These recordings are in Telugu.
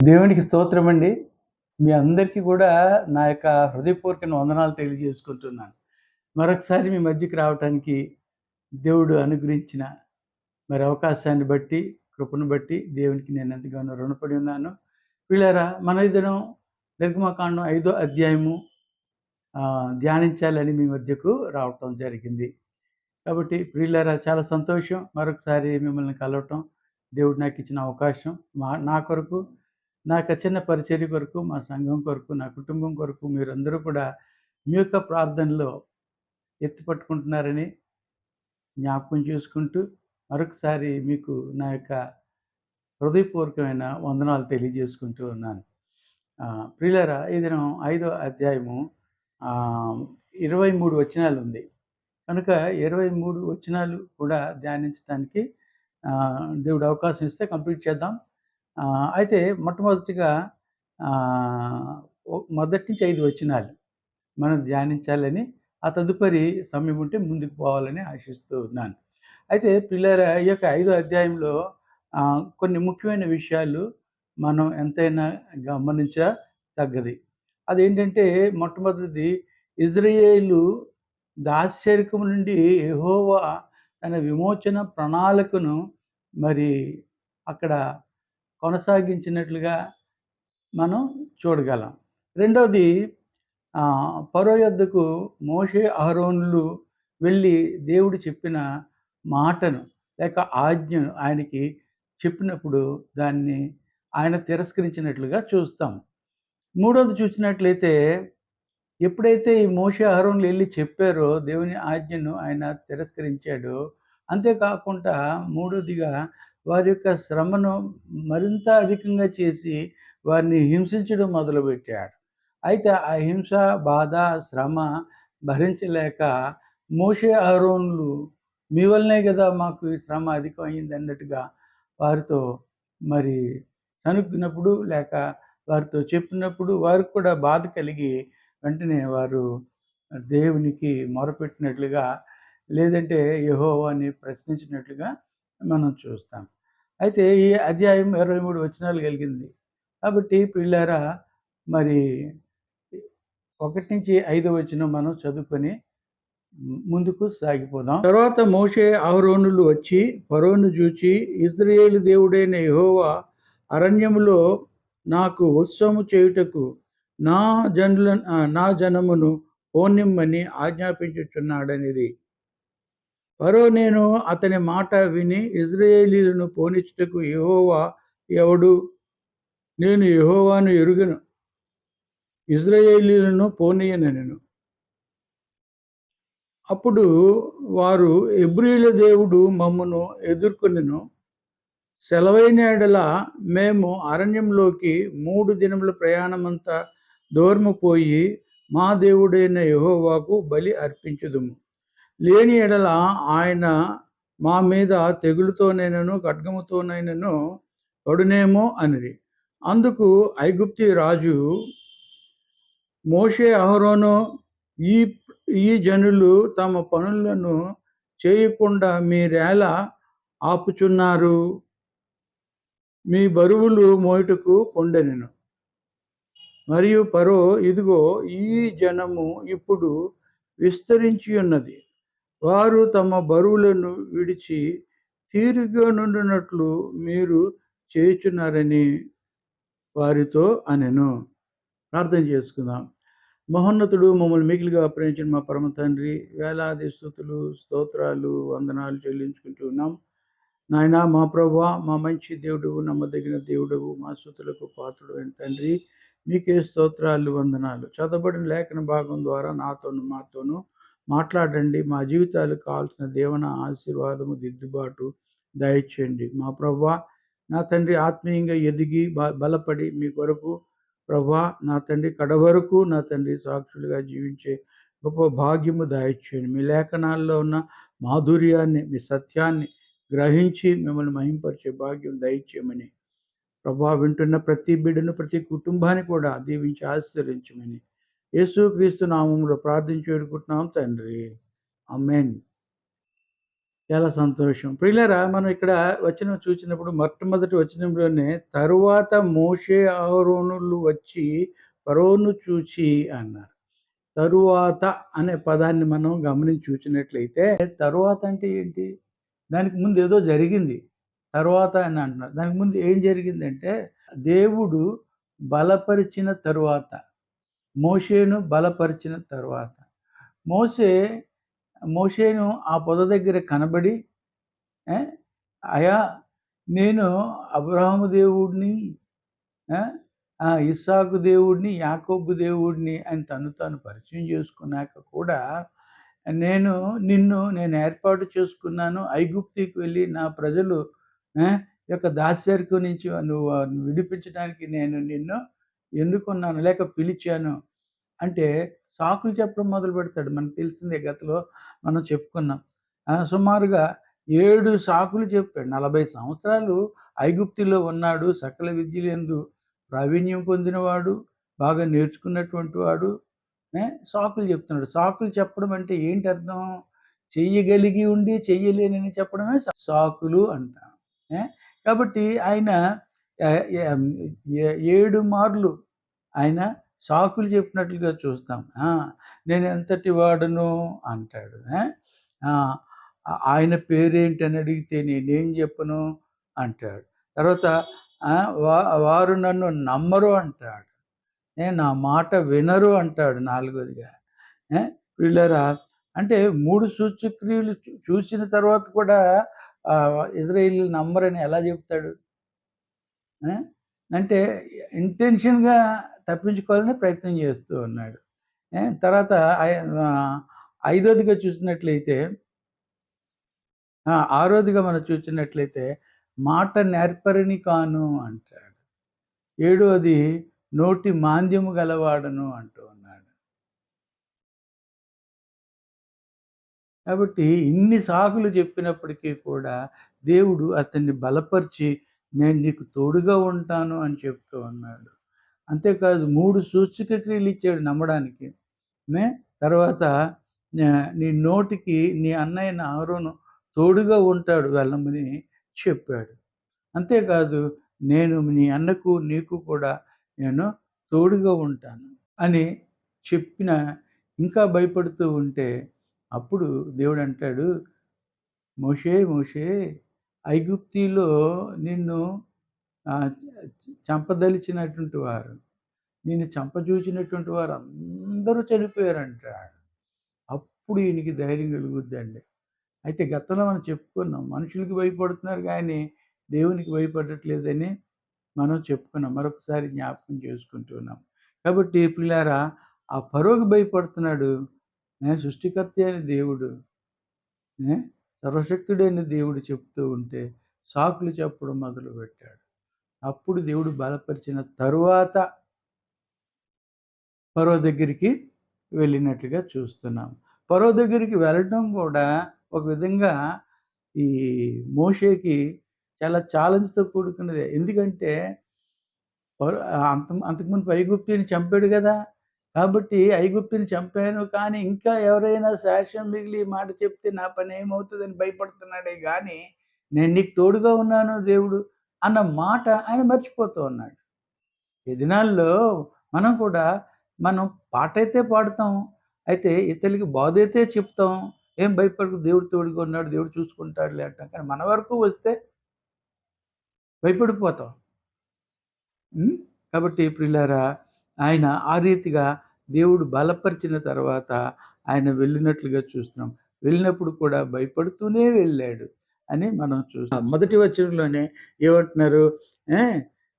దేవునికి స్తోత్రమండి. మీ అందరికీ కూడా నా యొక్క హృదయపూర్వక వందనాలు తెలియజేసుకుంటున్నాను. మరొకసారి మీ మధ్యకి రావటానికి దేవుడు అనుగ్రహించిన అవకాశాన్ని బట్టి, కృపను బట్టి దేవునికి నేను ఎంతగానో రుణపడి ఉన్నాను. ప్రియులారా, మన ఈ దినం నిర్గమకాండం 5వ అధ్యాయము ధ్యానించాలని మీ మధ్యకు రావటం జరిగింది. కాబట్టి ప్రియులారా, చాలా సంతోషం మరొకసారి మిమ్మల్ని కలవటం. దేవుడు నాకిచ్చిన అవకాశం. నా కొరకు, నా యొక్క చిన్న పరిచర్య కొరకు, మా సంఘం కొరకు, నా కుటుంబం కొరకు మీరందరూ కూడా మీ యొక్క ప్రార్థనలో ఎత్తిపట్టుకుంటున్నారని జ్ఞాపకం చేసుకుంటూ, మరొకసారి మీకు నా యొక్క హృదయపూర్వకమైన వందనాలు తెలియజేసుకుంటూ ఉన్నాను. ప్రియులారా, ఈ దినం 5వ అధ్యాయము 23 వచనాలు ఉంది. కనుక 23 వచనాలు కూడా ధ్యానించడానికి దేవుడు అవకాశం ఇస్తే కంప్లీట్ చేద్దాం. అయితే మొట్టమొదటిగా మొదటి నుంచి 5 వచనాలు మనం ధ్యానించాలని, ఆ తదుపరి సమయం ఉంటే ముందుకు పోవాలని ఆశిస్తూ ఉన్నాను. అయితే పిల్లల ఈ యొక్క 5వ అధ్యాయంలో కొన్ని ముఖ్యమైన విషయాలు మనం ఎంతైనా గమనించదగ్గది. అదేంటంటే, మొట్టమొదటిది, ఇజ్రాయేలు దాస్యరికం నుండి యెహోవా తన విమోచన ప్రణాళికను మరి అక్కడ కొనసాగించినట్లుగా మనం చూడగలం. రెండవది, ఫరో యొద్దకు మోషే అహరోనులు వెళ్ళి దేవుడు చెప్పిన మాటను లేక ఆజ్ఞను ఆయనకి చెప్పినప్పుడు దాన్ని ఆయన తిరస్కరించినట్లుగా చూస్తాం. మూడవది చూసినట్లయితే, ఎప్పుడైతే ఈ మోషే అహరోనులు వెళ్ళి చెప్పారో దేవుని ఆజ్ఞను ఆయన తిరస్కరించాడో, అంతేకాకుండా మూడవదిగా వారి యొక్క శ్రమను మరింత అధికంగా చేసి వారిని హింసించడం మొదలుపెట్టాడు. అయితే ఆ హింస, బాధ, శ్రమ భరించలేక మోషే అహరోనులు, మీ వల్లనే కదా మాకు ఈ శ్రమ అధికమైంది అన్నట్టుగా వారితో మరి సణుక్కున్నప్పుడు లేక వారితో చెప్పినప్పుడు వారికి కూడా బాధ కలిగి వెంటనే వారు దేవునికి మొరపెట్టినట్లుగా, లేదంటే యెహోవాని ప్రశ్నించినట్లుగా మనం చూస్తాం. అయితే ఈ అధ్యాయం 23 వచనాలు కలిగింది. కాబట్టి పిల్లారా, మరి 1 నుంచి 5 వచనం మనం చదువుకొని ముందుకు సాగిపోదాం. తర్వాత మోషే అహరోనులు వచ్చి ఫరోను చూచి, ఇశ్రాయేలు దేవుడైన యెహోవా అరణ్యములో నాకు ఉత్సవము చేయుటకు నా జనమును పోనిమ్మని ఆజ్ఞాపించుచున్నాడనిది. ఫరో నేను అతని మాట విని ఇశ్రాయేలీయులను పోనిచ్చుటకు యెహోవా ఎవడు? నేను యెహోవాను ఎరుగను, ఇశ్రాయేలీయులను పోనీయనెను. అప్పుడు వారు, హెబ్రీయుల దేవుడు మమ్మను ఎదుర్కొనెను, సెలవైన యెడల మేము అరణ్యంలోకి 3 దినముల ప్రయాణమంతా దూరము పోయి మా దేవుడైన యెహోవాకు బలి అర్పించుదుము. లేని యెడల ఆయన మా మీద తెగులుతోనైనను ఖడ్గముతోనైనను పడునేమో అనిరి. అందుకు ఐగుప్తీ రాజు మోషే అహరోను, ఈ జనులు తమ పనులను చేయకుండా మీరేలా ఆపుచున్నారు? మీ బరువులు మోయుటకు పొండెనెను. మరియు ఫరో, ఇదిగో ఈ జనము ఇప్పుడు విస్తరించి ఉన్నది, వారు తమ బరువులను విడిచి తీరుగా నుండినట్లు మీరు చేయుచున్నారని వారితో అనెను. ప్రార్థన చేసుకుందాం. మహోన్నతుడు, మమ్మల్ని మిగిలిగా ప్రేమించిన మా పరమ తండ్రి, వేలాది స్తుతులు, స్తోత్రాలు, వందనాలు చెల్లించుకుంటూ ఉన్నాం. నాయన, మా ప్రభువా, మా మంచి దేవుడు, నమ్మదగిన దేవుడవు, మా స్తుతులకు పాత్రుడు అయిన తండ్రి, మీకే స్తోత్రాలు, వందనాలు. చదవబడిన లేఖన భాగం ద్వారా నాతోను మాతోను మాట్లాడండి. మా జీవితాలకు కావాల్సిన దేవన ఆశీర్వాదము, దిద్దుబాటు దయచేయండి. మా ప్రభువా, నా తండ్రి, ఆత్మీయంగా ఎదిగి బలపడి మీ కొరకు ప్రభువా, నా తండ్రి, కడవరకు నా తండ్రి సాక్షులుగా జీవించే గొప్ప భాగ్యము దయచేయండి. మీ లేఖనాల్లో ఉన్న మాధుర్యాన్ని, మీ సత్యాన్ని గ్రహించి మిమ్మల్ని మహింపరిచే భాగ్యం దయచేయమని ప్రభువా, వింటున్న ప్రతి బిడ్డను, ప్రతి కుటుంబాన్ని కూడా దీవించి ఆశీర్వదించమని యేసుక్రీస్తు నామములో ప్రార్థించి వేడుకుంటున్నాం తండ్రి. ఆమేన్. చాలా సంతోషం. ప్రియులారా, మనం ఇక్కడ వచనం చూసినప్పుడు మొట్టమొదటి వచనంలోనే తరువాత మోషే అహరోనులు వచ్చి ఫరోను చూచి అన్నారు. తరువాత అనే పదాన్ని మనం గమనించి చూసినట్లయితే తరువాత అంటే ఏంటి? దానికి ముందు ఏదో జరిగింది. తరువాత అని అంటున్నారు. దానికి ముందు ఏం జరిగిందంటే దేవుడు బలపరిచిన తరువాత, మోషేను బలపరిచిన తరువాత, మోషే మోషేను ఆ పొద దగ్గర కనబడి ఆ! అయ్యా! నేను అబ్రహాము దేవుడిని, ఆ! ఇస్సాకు దేవుడిని, యాకోబు దేవుడిని అని తను తాను పరిచయం చేసుకున్నాక కూడా, నేను ఏర్పాటు చేసుకున్నాను. ఐగుప్తుకి వెళ్ళి నా ప్రజలు ఆ! యొక్క దాస్యర్కం నుంచి నువ్వు విడిపించడానికి నేను నిన్ను ఎన్నుకున్నాను, లేక పిలిచాను అంటే సాకులు చెప్పడం మొదలుపెడతాడు. మనకు తెలిసిందే, గతంలో మనం చెప్పుకున్నాం. సుమారుగా 7 సాకులు చెప్పాడు. 40 సంవత్సరాలు ఐగుప్తులో ఉన్నాడు. సకల విద్యలందు ప్రావీణ్యం పొందినవాడు. బాగా నేర్చుకున్నటువంటి వాడు. సాకులు చెప్తున్నాడు. సాకులు చెప్పడం అంటే ఏంటి అర్థం? చెయ్యగలిగి ఉండి చెయ్యలేనని చెప్పడమే సాకులు అంటాం. ఏ కాబట్టి ఆయన 7 మార్లు ఆయన సాకులు చెప్పినట్లుగా చూస్తాం. నేనెంతటి వాడను అంటాడు. ఆయన పేరేంటని అడిగితే నేనేం చెప్పను అంటాడు. తర్వాత వారు నన్ను నమ్మరు అంటాడు. నా మాట వినరు అంటాడు నాలుగోదిగా. ప్రియులారా, అంటే 3 సూచక్రియలు చూసిన తర్వాత కూడా ఇజ్రాయేలీయులు నమ్మరని ఎలా చెప్తాడు? అంటే ఇంటెన్షన్‌గా తప్పించుకోవాలని ప్రయత్నం చేస్తూ ఉన్నాడు. తర్వాత ఐదోదిగా చూసినట్లయితే, ఆరోదిగా మనం చూసినట్లయితే మాట నేర్పరిని కాను అంటాడు. ఏడోది నోటి మాంద్యము గలవాడను అంటూ ఉన్నాడు. కాబట్టి ఇన్ని సాకులు చెప్పినప్పటికీ కూడా దేవుడు అతన్ని బలపరిచి నేను నీకు తోడుగా ఉంటాను అని చెప్తూ ఉన్నాడు. అంతేకాదు 3 సూచక క్రియలు ఇచ్చాడు నమ్మడానికి. తర్వాత నీ నోటికి నీ అన్నయ్యన అహరోను తోడుగా ఉంటాడు వెళ్ళమని చెప్పాడు. అంతేకాదు నేను నీ అన్నకు నీకు కూడా నేను తోడుగా ఉంటాను అని చెప్పిన ఇంకా భయపడుతూ ఉంటే అప్పుడు దేవుడు అంటాడు, మోషే మోషే, ఐగుప్తిలో నిన్ను చంపదలిచినటువంటి వారు, నిన్ను చంపజూచినటువంటి వారు అందరూ చనిపోయారంటాడు. అప్పుడు ఈయనకి ధైర్యం కలుగుద్దండి. అయితే గతంలో మనం చెప్పుకున్నాం, మనుషులకి భయపడుతున్నారు కానీ దేవునికి భయపడట్లేదని మనం చెప్పుకున్నాం. మరొకసారి జ్ఞాపకం చేసుకుంటున్నాం. కాబట్టి ప్రియులారా, ఆ ఫరోకి భయపడుతున్నాడు. సృష్టికర్త అయిన దేవుడు, సర్వశక్తుడైన దేవుడు చెప్తూ ఉంటే సాకులు చెప్పడం మొదలుపెట్టాడు. అప్పుడు దేవుడు బలపరిచిన తరువాత ఫరో దగ్గరికి వెళ్ళినట్లుగా చూస్తున్నాం. ఫరో దగ్గరికి వెళ్ళటం కూడా ఒక విధంగా ఈ మోషేకి చాలా ఛాలెంజ్‌తో కూడుకున్నదే. ఎందుకంటే అంతకుముందు ఐగుప్తీయుని చంపాడు గదా! కాబట్టి ఐగుప్తుని చంపాను, కానీ ఇంకా ఎవరైనా శేషం మిగిలి ఈ మాట చెప్తే నా పని ఏమవుతదని భయపడుతున్నాడే గానీ, నేను నీకు తోడుగా ఉన్నాను దేవుడు అన్న మాట ఆయన మర్చిపోతూ ఉన్నాడు. ఈ దినాల్లో మనం కూడా పాటైతే పాడుతాం. అయితే ఇతరులకి బోధైతే చెప్తాం. ఏం భయపడకు, దేవుడు తోడుగా ఉన్నాడు, దేవుడు చూసుకుంటాడులే అంటాం. కానీ మన వరకు వస్తే భయపడిపోతాం. కాబట్టి ప్రియులారా, ఆయన ఆ రీతిగా దేవుడు బలపరిచిన తర్వాత ఆయన వెళ్ళినట్లుగా చూస్తున్నాం. వెళ్ళినప్పుడు కూడా భయపడుతూనే వెళ్ళాడు అని మనం చూస్తాం. మొదటి వచనంలోనే ఏమంటున్నారు?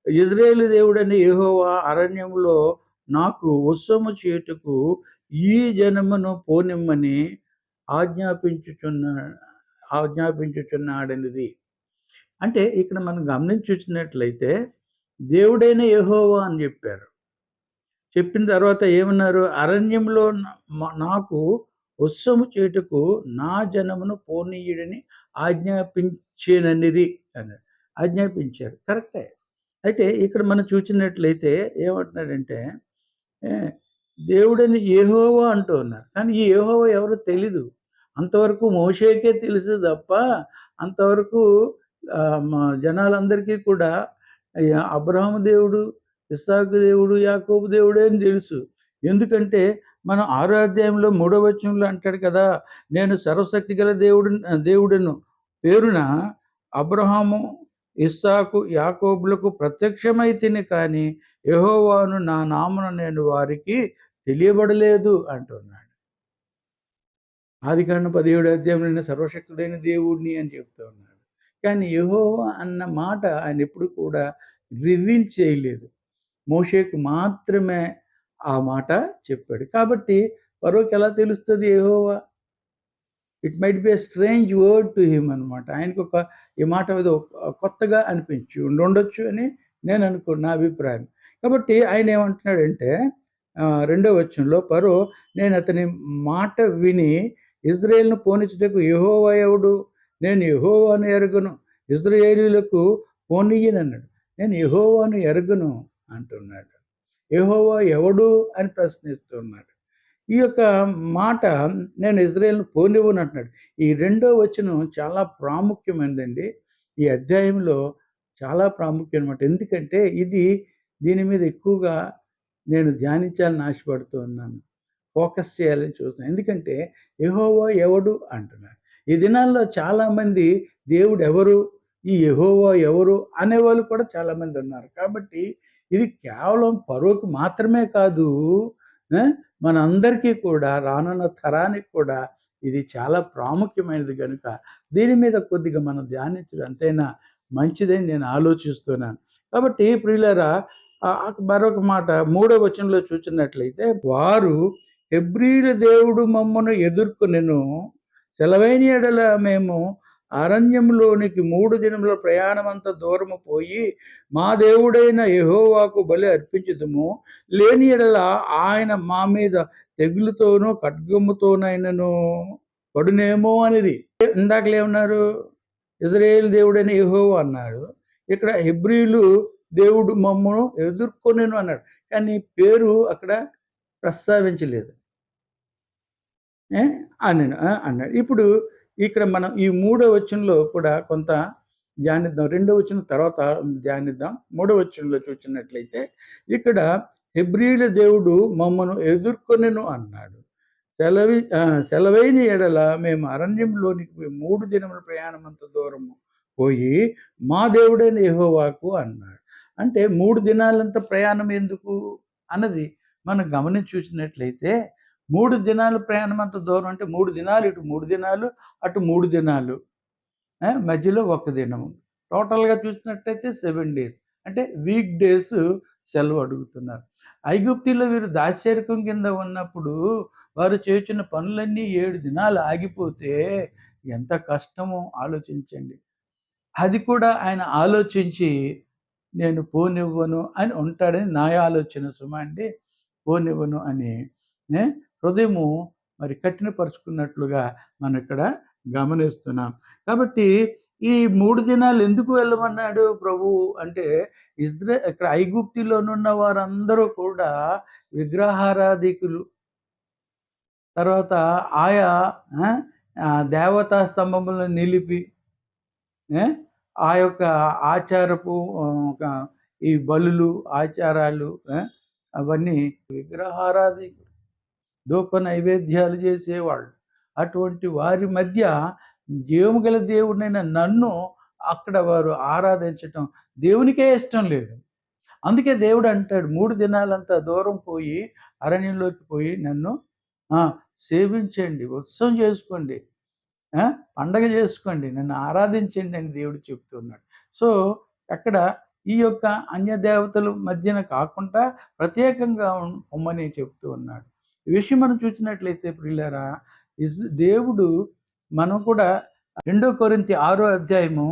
ఇజ్రాయేలు దేవుడైన యెహోవా అరణ్యంలో నాకు ఉత్సవము చేయుటకు ఈ జనమును పోనిమ్మని ఆజ్ఞాపించుచున్నాడనిది. అంటే ఇక్కడ మనం గమనించి చూసినట్లయితే దేవుడైన యెహోవా అని చెప్పారు. చెప్పిన తర్వాత ఏమన్నారు? అరణ్యంలో నాకు ఉత్సవము చేయుటకు నా జనమును పోనీయుడని ఆజ్ఞాపించెననిది అన్నాడు. ఆజ్ఞాపించారు. కరెక్టే. అయితే ఇక్కడ మనం చూసినట్లయితే ఏమంటున్నాడంటే దేవుడని యెహోవా అంటూ ఉన్నారు. కానీ ఈ యెహోవా ఎవరో తెలీదు. అంతవరకు మోషేకే తెలుసు తప్ప అంతవరకు జనాలందరికీ కూడా అబ్రహాము దేవుడు, ఇస్సాకు దేవుడు, యాకోబు దేవుడే అని తెలుసు. ఎందుకంటే మనం 6 అధ్యాయంలో 3వ వచనంలో అంటాడు కదా! నేను సర్వశక్తి గల దేవుడను పేరున అబ్రహాము, ఇస్సాకు, యాకోబులకు ప్రత్యక్షమైతిని కానీ యెహోవాను నా నామమున నేను వారికి తెలియబడలేదు అంటున్నాడు. ఆదికాండం 17 అధ్యాయంలో నేను సర్వశక్తుడైన దేవుడిని అని చెప్తూ ఉన్నాడు. కానీ యెహోవా అన్న మాట ఆయన ఎప్పుడు కూడా రివీల్ చేయలేదు. మోషేకు మాత్రమే ఆ మాట చెప్పాడు. కాబట్టి ఫరోకి ఎలా తెలుస్తది Jehovah? It might be a strange word to him అనమాట. ఆయనకొక ఈ మాట ఏదో కొత్తగా అనిపించి ఉండొచ్చు అని నా అభిప్రాయం. కాబట్టి ఆయనేమంటున్నాడంటే రెండో వచనంలో ఫరో నేను అతని మాట విని ఇజ్రాయేలును పోనిచ్చుటకు యెహోవా ఎవడు? నేను యెహోవాను ఎరుగను. ఇజ్రాయేలీయులకు పోనీయనన్నాడు. నేను యెహోవాను ఎరుగను అంటున్నాడు. యెహోవా ఎవడు అని ప్రశ్నిస్తున్నాడు. ఈ యొక్క మాట నేను ఇజ్రాయేలును పోనివ్వను అంటున్నాడు. ఈ రెండో వచనం చాలా ప్రాముఖ్యమైనదండి. ఈ అధ్యాయంలో చాలా ప్రాముఖ్యం అన్నమాట. ఎందుకంటే దీని మీద ఎక్కువగా నేను ధ్యానించాలని ఆశపడుతూ ఉన్నాను. ఫోకస్ చేయాలని చూస్తున్నాను. ఎందుకంటే యెహోవా ఎవడు అంటున్నాడు. ఈ దినాల్లో చాలామంది దేవుడు ఎవరు? ఈ యెహోవా ఎవరు? అనేవాళ్ళు కూడా చాలామంది ఉన్నారు. కాబట్టి ఇది కేవలం ఫరోకి మాత్రమే కాదు, మనందరికీ కూడా రానున్న తరానికి కూడా ఇది చాలా ప్రాముఖ్యమైనది గనుక దీని మీద కొద్దిగా మనం ధ్యానించడం ఎంతైనా మంచిదని నేను ఆలోచిస్తున్నాను. కాబట్టి ప్రియులారా, మరొక మాట 3వ వచనంలో చూచినట్లయితే వారు హెబ్రీయుల దేవుడు మమ్మను ఎదుర్కొనెను. సెలవైన యెడల మేము అరణ్యంలోనికి 3 దినముల ప్రయాణమంత దూరము పోయి మా దేవుడైన యెహోవాకు బలి అర్పించుదుము. లేని యెడల ఆయన మా మీద తెగులుతోనూ ఖడ్గముతోనైనను పడునేమో అనేది. ఇందాకలేమన్నారు? ఇజ్రాయేలు దేవుడైన యెహోవా అన్నాడు. ఇక్కడ హెబ్రీయులు దేవుడు మమ్మను ఎదుర్కొనెను అన్నాడు. కానీ పేరు అక్కడ ప్రస్తావించలేదు. అన్నాడు. ఇప్పుడు ఇక్కడ మనం ఈ 3వ వచనంలో కూడా కొంత ధ్యానిద్దాం. 2వ వచనం తర్వాత ధ్యానిద్దాం. 3వ వచనంలో చూచినట్లయితే ఇక్కడ హెబ్రీయుల దేవుడు మమ్మను ఎదుర్కొనెను అన్నాడు. సెలవైన యెడల మేము అరణ్యంలోనికి 3 దినముల ప్రయాణమంత దూరము పోయి మా దేవుడైన యెహోవాకు అన్నాడు. అంటే 3 దినాలంత ప్రయాణం ఎందుకు అన్నది మనం గమనించి చూసినట్లయితే 3 దినాల ప్రయాణం అంత దూరం అంటే 3 దినాలు, ఇటు 3 దినాలు, అటు 3 దినాలు, మధ్యలో ఒక దినము. టోటల్‌గా చూసినట్టయితే 7 డేస్. అంటే వీక్ డేస్ సెలవు అడుగుతున్నారు. ఐగుప్తులో వీరు దాస్యరికం కింద ఉన్నప్పుడు వారు చేయుచున్న పనులన్నీ 7 దినాలు ఆగిపోతే ఎంత కష్టమో ఆలోచించండి. అది కూడా ఆయన ఆలోచించి నేను పోనివ్వను అని ఉంటాడని నా ఆలోచన సుమండి. పోనివ్వను అని హృదయము మరి కఠినపరుచుకున్నట్లుగా మనం ఇక్కడ గమనిస్తున్నాం. కాబట్టి ఈ 3 దినాలు ఎందుకు వెళ్ళమన్నాడు ప్రభువు అంటే ఇక్కడ ఐగుప్తులోనున్న వారందరూ కూడా విగ్రహారాధికులు. తర్వాత ఆయా దేవతా స్తంభములను నిలిపి ఆ యొక్క ఆచారపు ఈ బలులు, ఆచారాలు అవన్నీ విగ్రహారాధికులు. ధూప నైవేద్యాలు చేసేవాళ్ళు. అటువంటి వారి మధ్య జీవము గల దేవుడినైన నన్ను అక్కడ వారు ఆరాధించటం దేవునికే ఇష్టం లేదు. అందుకే దేవుడు అంటాడు 3 దినాలంత దూరం పోయి అరణ్యంలోకి పోయి నన్ను సేవించండి, ఉత్సవం చేసుకోండి, పండగ చేసుకోండి, నన్ను ఆరాధించండి అని దేవుడు చెప్తున్నాడు. సో అక్కడ ఈ యొక్క అన్య దేవతల మధ్యన కాకుండా ప్రత్యేకంగా పొమ్మని చెప్తూ ఉన్నాడు. ఈ విషయం మనం చూసినట్లయితే ప్రియులారా, దేవుడు మనం కూడా 2 కొరింథీ 6వ అధ్యాయము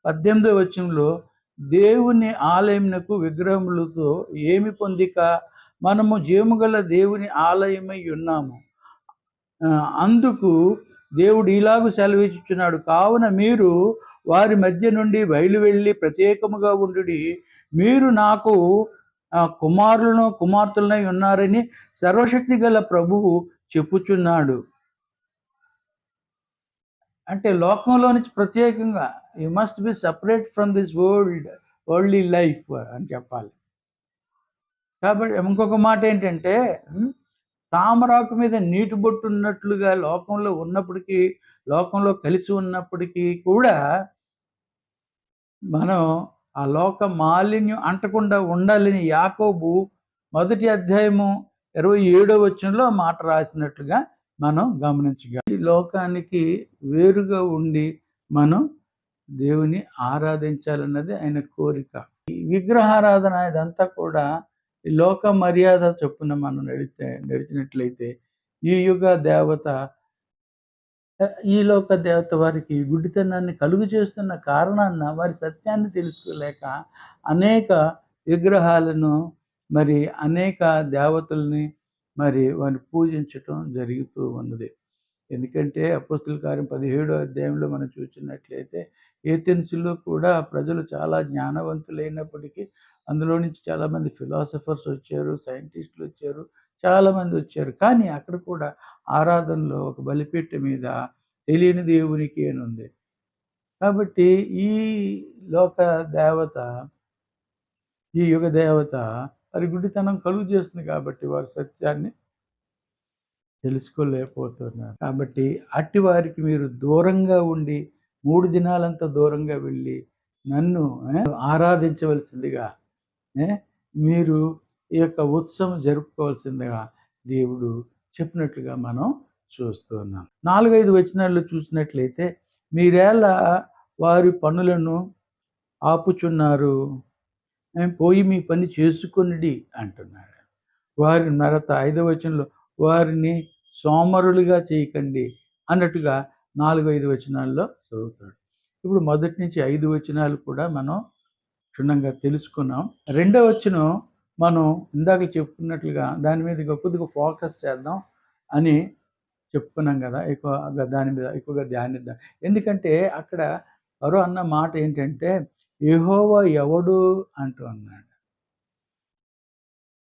18వ వచనంలో దేవుని ఆలయమునకు విగ్రహములతో ఏమి పొందిక, మనము జీవముగల దేవుని ఆలయమై ఉన్నాము. అందుకు దేవుడు ఇలాగు సెలవిచ్చుచున్నాడు, కావున మీరు వారి మధ్య నుండి బయలు వెళ్ళి ప్రత్యేకముగా ఉండుడి. మీరు నాకు కుమారులను కుమార్తెలనై ఉన్నారని సర్వశక్తి గల ప్రభువు చెప్పుచున్నాడు. అంటే లోకంలో నుంచి ప్రత్యేకంగా you must be separate from this worldly life అని చెప్పాలి. కాబట్టి ఇంకొక మాట ఏంటంటే తామరాకు మీద నీటి బొట్టు ఉన్నట్లుగా లోకంలో ఉన్నప్పటికీ, లోకంలో కలిసి ఉన్నప్పటికీ కూడా మనం ఆ లోక మాలిన్యం అంటకుండా ఉండాలని యాకోబు మొదటి అధ్యాయము 27వ వచనంలో మాట రాసినట్లుగా మనం గమనించగలం. ఈ లోకానికి వేరుగా ఉండి మనం దేవుని ఆరాధించాలన్నది ఆయన కోరిక. ఈ విగ్రహారాధన ఇదంతా కూడా ఈ లోక మర్యాద చొప్పున మనం నడిచినట్లయితే ఈ యుగ దేవత ఈ లోక దేవత వారికి గుడ్డితనాన్ని కలుగు చేస్తున్న కారణాన వారి సత్యాన్ని తెలుసుకోలేక అనేక విగ్రహాలను మరి అనేక దేవతల్ని మరి వారిని పూజించటం జరుగుతూ ఉన్నది. ఎందుకంటే అపోస్తుల కార్యం 17వ అధ్యాయంలో మనం చూసినట్లయితే ఏథెన్స్‌లో కూడా ప్రజలు చాలా జ్ఞానవంతులైనప్పటికీ అందులో నుంచి చాలామంది ఫిలాసఫర్స్ వచ్చారు, సైంటిస్టులు వచ్చారు, చాలామంది వచ్చారు. కానీ అక్కడ కూడా ఆరాధనలో ఒక బలిపీఠం మీద తెలియని దేవునికి అని ఉంది. కాబట్టి ఈ లోక దేవత, ఈ యుగ దేవత వారి గుడ్డితనం కలుగు చేస్తుంది కాబట్టి వారి సత్యాన్ని తెలుసుకోలేకపోతున్నారు. కాబట్టి అట్టి వారికి మీరు దూరంగా ఉండి 3 దినాలంతా దూరంగా వెళ్ళి నన్ను ఆరాధించవలసిందిగా మీరు ఈ యొక్క ఉత్సవం జరుపుకోవాల్సిందిగా దేవుడు చెప్పినట్లుగా మనం చూస్తున్నాం. 4-5 వచనాల్లో చూసినట్లయితే మీరేలా వారి పనులను ఆపుచున్నారు, పోయి మీ పని చేసుకొనుడి అంటున్నాడు. వారి తర్వాత 5వ వచనంలో వారిని సోమరులుగా చేయకండి అన్నట్టుగా 4-5 వచనాల్లో చదువుతాడు. ఇప్పుడు మొదటి నుంచి 5 వచనాలు కూడా మనం క్షుణ్ణంగా తెలుసుకున్నాం. రెండవ వచనం మనం ఇందాక చెప్పుకున్నట్లుగా దాని మీద కొద్దిగా ఫోకస్ చేద్దాం అని చెప్పుకున్నాం కదా. దాని మీద ఎక్కువగా ధ్యానిద్దాం. ఎందుకంటే అక్కడ ఫరో అన్న మాట ఏంటంటే యెహోవా ఎవడు అంటూ అన్నాడు.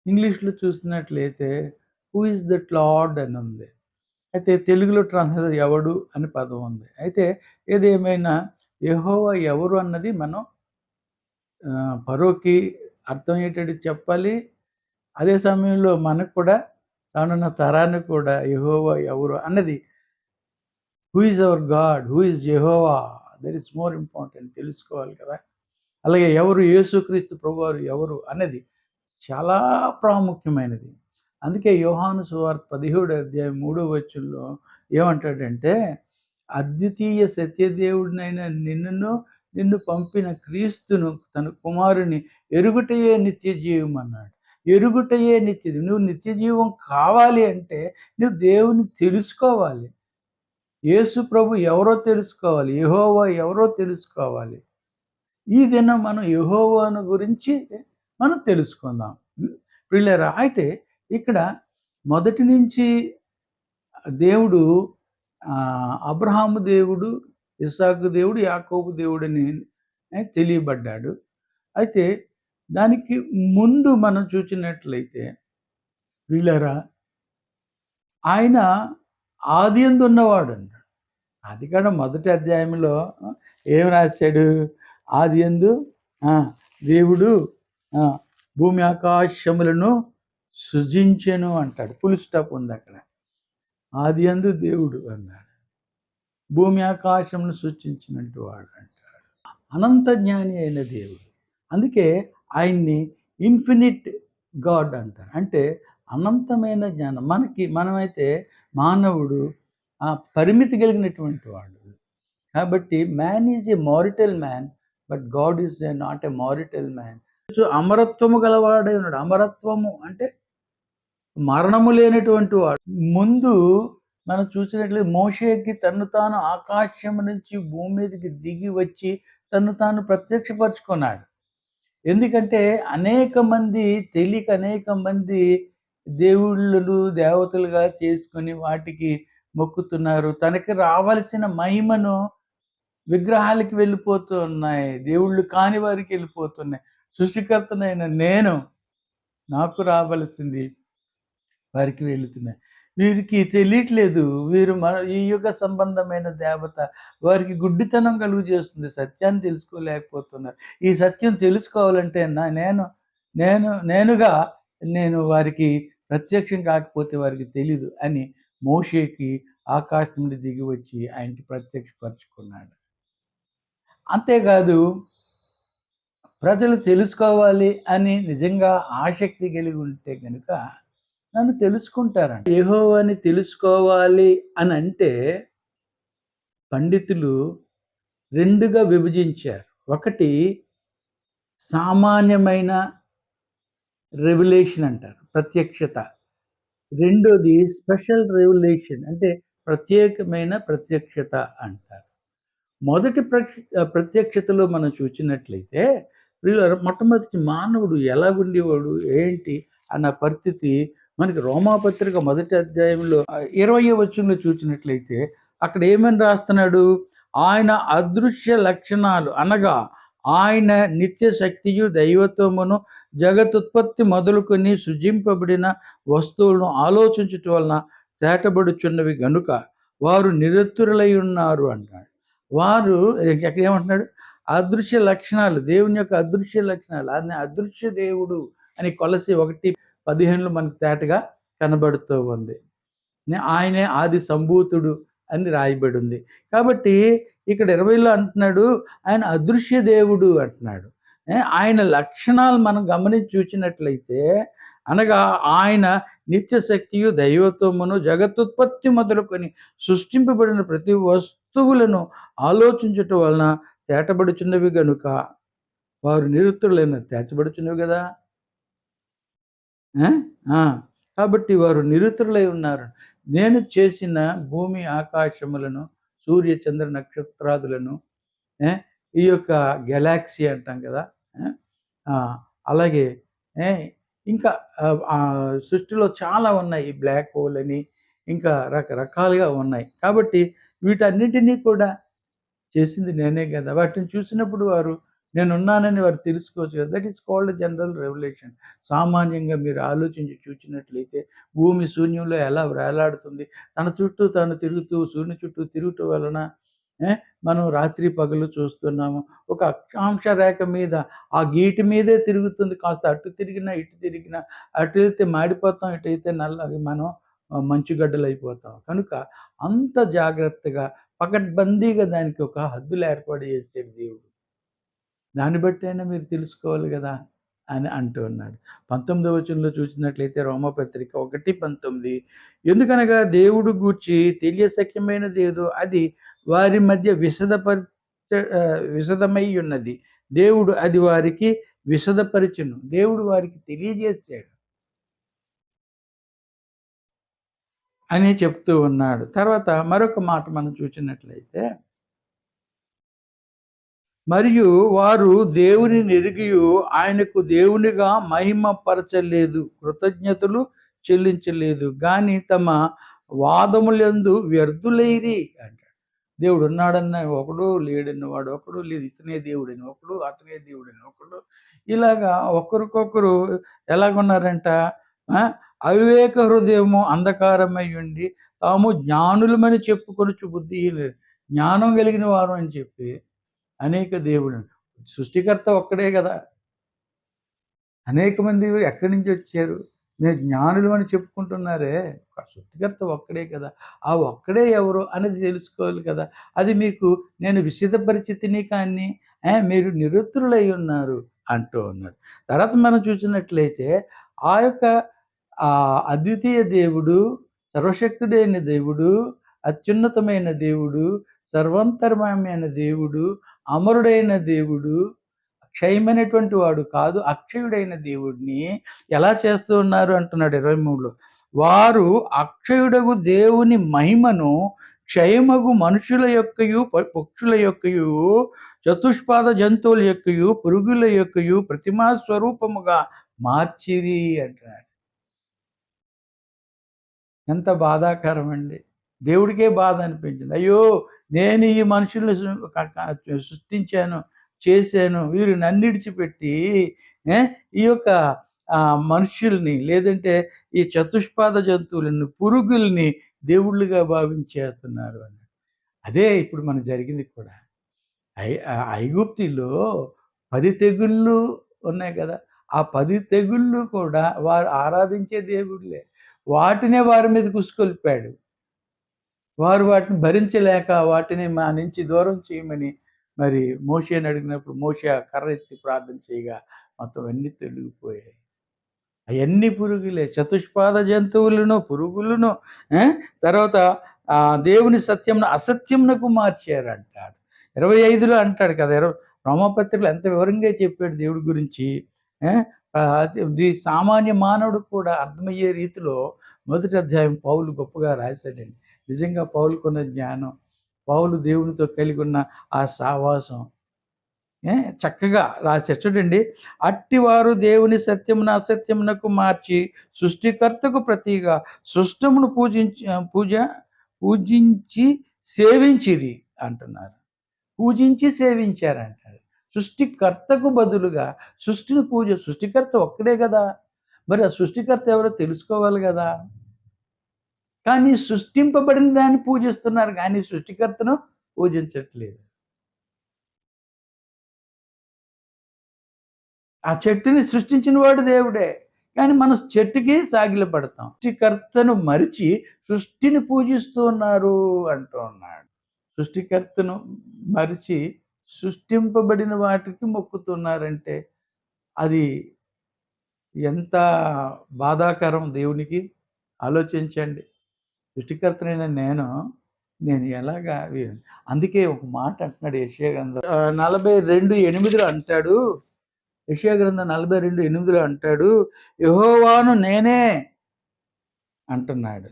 ఇంగ్లీష్‌లో చూసినట్లయితే హూ ఈజ్ దట్ లార్డ్ అని ఉంది. అయితే తెలుగులో ట్రాన్స్‌లేషన్ ఎవడు అని పదం ఉంది. అయితే ఏదేమైనా యెహోవా ఎవరు అన్నది మనం ఫరోకి అర్థమయ్యేటట్టు చెప్పాలి. అదే సమయంలో మనకు కూడా రానున్న తరానికి కూడా యెహోవా ఎవరు అన్నది who is our God, who is Jehovah that is more important తెలుసుకోవాలి కదా. అలాగే ఎవరు యేసుక్రీస్తు ప్రభువారు ఎవరు అన్నది చాలా ప్రాముఖ్యమైనది. అందుకే యోహాను సువార్త 17వ అధ్యాయం 3వ వచనంలో ఏమంటాడంటే అద్వితీయ సత్యదేవుడినైన నిన్ను పంపిన క్రీస్తును తన కుమారుని ఎరుగుటయే నిత్య జీవం అన్నాడు. ఎరుగుటయే నిత్య జీవం. నువ్వు నిత్య జీవం కావాలి అంటే నువ్వు దేవుని తెలుసుకోవాలి. యేసు ప్రభు ఎవరో తెలుసుకోవాలి, యెహోవా ఎవరో తెలుసుకోవాలి. ఈ దినం మనం యెహోవాను గురించి మనం తెలుసుకుందాం. ప్రియులారా, అయితే ఇక్కడ మొదటి నుంచి దేవుడు అబ్రహాము దేవుడు, ఇస్సాకు దేవుడు, యాకోబు దేవుడని తెలియబడ్డాడు. అయితే దానికి ముందు మనం చూసినట్లయితే ప్రియులారా, ఆయన ఆదియందు ఉన్నవాడు అన్నాడు. ఆదికాండం మొదటి అధ్యాయంలో ఏం రాశాడు? ఆదియందు దేవుడు భూమి ఆకాశములను సృజించెను అంటాడు. ఫుల్ స్టాప్ ఉంది అక్కడ. ఆదియందు దేవుడు అన్నాడు. భూమి ఆకాశమును సృష్టించినట్టు వాడు అంటాడు. అనంత జ్ఞాని అయిన దేవుడు. అందుకే ఆయన్ని ఇన్ఫినిట్ గాడ్ అంటారు. అంటే అనంతమైన జ్ఞానం. మనమైతే మానవుడు పరిమితి కలిగినటువంటి వాడు. కాబట్టి man is a mortal man, but God is not a mortal man. అమరత్వము గలవాడై ఉన్నాడు. అమరత్వము అంటే మరణము లేనటువంటి వాడు. ముందు మనం చూసినట్లయితే మోషేకి తను తాను ఆకాశం నుంచి భూమి మీదకి దిగి వచ్చి తను తాను ప్రత్యక్షపరుచుకున్నాడు. ఎందుకంటే అనేక మంది దేవుళ్ళను దేవతలుగా చేసుకొని వాటికి మొక్కుతున్నారు. తనకి రావాల్సిన మహిమను విగ్రహాలకి వెళ్ళిపోతూ ఉన్నాయి. దేవుళ్ళు కాని వారికి వెళ్ళిపోతున్నాయి. సృష్టికర్తనైన నేను నాకు రావలసింది వారికి వెళుతున్నాయి. వీరికి తెలియట్లేదు. వీరు ఈ యుగ సంబంధమైన దేవత. వారికి గుడ్డితనం కలుగజేస్తుంది. సత్యాన్ని తెలుసుకోలేకపోతున్నారు. ఈ సత్యం తెలుసుకోవాలంటే నేనుగా నేను వారికి ప్రత్యక్షం కాకపోతే వారికి తెలీదు అని మోషేకి ఆకాశం నుండి దిగి వచ్చి ఆయనకి ప్రత్యక్షపరుచుకున్నాడు. అంతేకాదు ప్రజలు తెలుసుకోవాలి అని నిజంగా ఆసక్తి కలిగి ఉంటే గనుక నన్ను తెలుసుకుంటారంట. యెహోవాని తెలుసుకోవాలి అనంటే పండితులు 2గా విభజించారు. ఒకటి సామాన్యమైన రెవల్యూషన్ అంటారు. ప్రత్యక్షత. రెండోది స్పెషల్ రెవల్యూషన్ అంటే ప్రత్యేకమైన ప్రత్యక్షత అంటారు. మొదటి ప్రత్యక్షతలో మనం చూచినట్లయితే మొట్టమొదటి మానవుడు ఎలాగుండేవాడు, ఏంటి అన్న పరిస్థితి మనకి రోమాపత్రిక మొదటి అధ్యాయంలో 20వ వచనంలో చూసినట్లయితే అక్కడ ఏమని రాస్తున్నాడు? ఆయన అదృశ్య లక్షణాలు అనగా ఆయన నిత్య శక్తియు దైవత్వమును జగతుత్పత్తి మొదలుకొని సృజింపబడిన వస్తువులను ఆలోచించుట వలన తేటబడుచున్నవి గనుక వారు నిరతురులై ఉన్నారు అంటాడు. వారు ఎక్కడ ఏమంటున్నాడు? అదృశ్య లక్షణాలు, దేవుని యొక్క అదృశ్య లక్షణాలు. ఆయన అదృశ్య దేవుడు అని కొలసి 1:15 మనకు తేటగా కనబడుతూ ఉంది. ఆయనే ఆది సంభూతుడు అని రాయబడి ఉంది. కాబట్టి ఇక్కడ 20లో అంటున్నాడు ఆయన అదృశ్య దేవుడు అంటున్నాడు. ఆయన లక్షణాలు మనం గమనించి చూసినట్లయితే అనగా ఆయన నిత్య శక్తియు దైవత్వమును జగతుత్పత్తి మొదలుకొని సృష్టింపబడిన ప్రతి వస్తువులను ఆలోచించటం వలన తేటబడుచున్నవి గనుక వారు నిరుత్తులైన తేటబడుచున్నవి కదా. కాబట్టి వారు నిరుతులై ఉన్నారు. నేను చేసిన భూమి ఆకాశములను సూర్య చంద్ర నక్షత్రాదులను ఈ యొక్క గెలాక్సీ అంటాం కదా. అలాగే ఇంకా సృష్టిలో చాలా ఉన్నాయి. బ్లాక్ హోల్ అని ఇంకా రకరకాలుగా ఉన్నాయి. కాబట్టి వీటన్నిటినీ కూడా చేసింది నేనే కదా. వాటిని చూసినప్పుడు వారు నేనున్నానని వారు తెలుసుకోవచ్చు కదా. That is called general revolution. సామాన్యంగా మీరు ఆలోచించి చూసినట్లయితే భూమి శూన్యంలో ఎలా వేలాడుతుంది, తన చుట్టూ తాను తిరుగుతూ సూర్యుని చుట్టూ తిరుగుతూ వలన మనం రాత్రి పగలు చూస్తున్నాము. ఒక అక్షాంశ రేఖ మీద ఆ గీటి మీదే తిరుగుతుంది. కాస్త అటు తిరిగినా ఇటు తిరిగినా, అటు అయితే మాడిపోతాం, ఇటు అయితే మనం మంచుగడ్డలు అయిపోతాం. కనుక అంత జాగ్రత్తగా పకడ్బందీగా దానికి ఒక హద్దులు ఏర్పాటు చేసాడు దేవుడు. దాన్ని బట్టి అయినా మీరు తెలుసుకోవాలి కదా అని అంటూ ఉన్నాడు. 19వ వచనంలో చూసినట్లయితే రోమపత్రిక 1:19 ఎందుకనగా దేవుడు గూర్చి తెలియశక్యమైనది ఏదో అది వారి మధ్య విశదమై ఉన్నది. దేవుడు అది వారికి విశదపరిచెను. దేవుడు వారికి తెలియజేశాడు అని చెప్తూ ఉన్నాడు. తర్వాత మరొక మాట మనం చూసినట్లయితే మరియు వారు దేవుని నెరిగియు ఆయనకు దేవునిగా మహిమపరచలేదు, కృతజ్ఞతలు చెల్లించలేదు, గాని తమ వాదములందు వ్యర్థులైరి అంటాడు. దేవుడు ఉన్నాడన్న ఒకడు, లేడన్నవాడు ఒకడు, లేదు ఇతనే దేవుడని ఒకడు, అతనే దేవుడని ఒకడు, ఇలాగా ఒకరికొకరు ఎలాగున్నారంట? అవివేక హృదయము అంధకారమై ఉండి తాము జ్ఞానులమని చెప్పుకొనుచు బుద్ధిహీనులు, జ్ఞానం కలిగిన వారు అని చెప్పి అనేక దేవుడు. సృష్టికర్త ఒక్కడే కదా. అనేక మంది ఎక్కడి నుంచి వచ్చారు? మీరు జ్ఞానులు అని చెప్పుకుంటున్నారే, సృష్టికర్త ఒక్కడే కదా. ఆ ఒక్కడే ఎవరు అనేది తెలుసుకోవాలి కదా. అది మీకు నేను విశదపరిచితిని కానీ మీరు నిరుత్తరులై ఉన్నారు అంటూ ఉన్నాడు. తర్వాత మనం చూసినట్లయితే ఆ యొక్క అద్వితీయ దేవుడు, సర్వశక్తుడైన దేవుడు, అత్యున్నతమైన దేవుడు, సర్వాంతర్యామైన దేవుడు, అమరుడైన దేవుడు, క్షయమైనటువంటి వాడు కాదు, అక్షయుడైన దేవుడిని ఎలా చేస్తూ ఉన్నారు అంటున్నాడు 23లో. వారు అక్షయుడగు దేవుని మహిమను క్షయమగు మనుషుల యొక్కయు పక్షుల యొక్కయు చతుష్పాద జంతువుల యొక్కయు పురుగుల యొక్కయు ప్రతిమా స్వరూపముగా మార్చిరి అంటున్నాడు. ఎంత బాధాకరం అండి. దేవుడికే బాధ అనిపించింది. అయ్యో నేను ఈ మనుషుల్ని సృష్టించాను, చేశాను, వీరు నన్ను విడిచిపెట్టి ఈ యొక్క మనుష్యుల్ని లేదంటే ఈ చతుష్పాద జంతువులని, పురుగుల్ని దేవుళ్ళుగా భావించేస్తున్నారు అని. అదే ఇప్పుడు మనకు జరిగింది కూడా. ఐగుప్తులో 10 తెగుళ్ళు ఉన్నాయి కదా! ఆ 10 తెగుళ్ళు కూడా వారు ఆరాధించే దేవుళ్ళే. వాటినే వారి మీదకి ఉసుకొల్పాడు. వారు వాటిని భరించలేక వాటిని మా నుంచి దూరం చేయమని మరి మోషేని అడిగినప్పుడు మోషే ఆ కర్ర ఎత్తి ప్రార్థన చేయగా మొత్తం అన్నీ తొలగిపోయాయి. అయన్నీ పురుగులే. చతుష్పాద జంతువులను, పురుగులను తర్వాత దేవుని సత్యంను అసత్యమునకు మార్చారంటాడు. 25లో అంటాడు కదా! రోమాపత్రికలో ఎంత వివరంగా చెప్పాడు దేవుడి గురించి. ఇది సామాన్య మానవుడికి కూడా అర్థమయ్యే రీతిలో మొదటి అధ్యాయం పౌలు గొప్పగా రాశాడండి. నిజంగా పౌలుకున్న జ్ఞానం, పౌలు దేవునితో కలిగి ఉన్న ఆ సావాసం చక్కగా రాశారు. చూడండి, అట్టివారు దేవుని సత్యమును అసత్యమునకు మార్చి సృష్టికర్తకు ప్రతిగా సృష్టమును పూజించి సేవించిరి అంటున్నారు. పూజించి సేవించారంటారు. సృష్టికర్తకు బదులుగా సృష్టికర్త ఒక్కడే కదా! మరి ఆ సృష్టికర్త ఎవరో తెలుసుకోవాలి గదా! కానీ సృష్టింపబడిన దాన్ని పూజిస్తున్నారు గానీ సృష్టికర్తను పూజించట్లేదు. ఆ చెట్టుని సృష్టించిన వాడు దేవుడే. కానీ మనం చెట్టుకి సాగిలపడతాం. సృష్టికర్తను మరిచి సృష్టిని పూజిస్తూ ఉన్నారు అంటూ ఉన్నాడు. సృష్టికర్తను మరిచి సృష్టింపబడిన వాటికి మొక్కుతున్నారంటే అది ఎంత బాధాకరం దేవునికి ఆలోచించండి. సృష్టికర్తనైన నేను ఎలాగా అందుకే ఒక మాట అంటున్నాడు యెషయా గ్రంథం 42:8 అంటాడు. యెషయా గ్రంథం 42:8 అంటాడు, యెహోవాను నేనే అంటున్నాడు.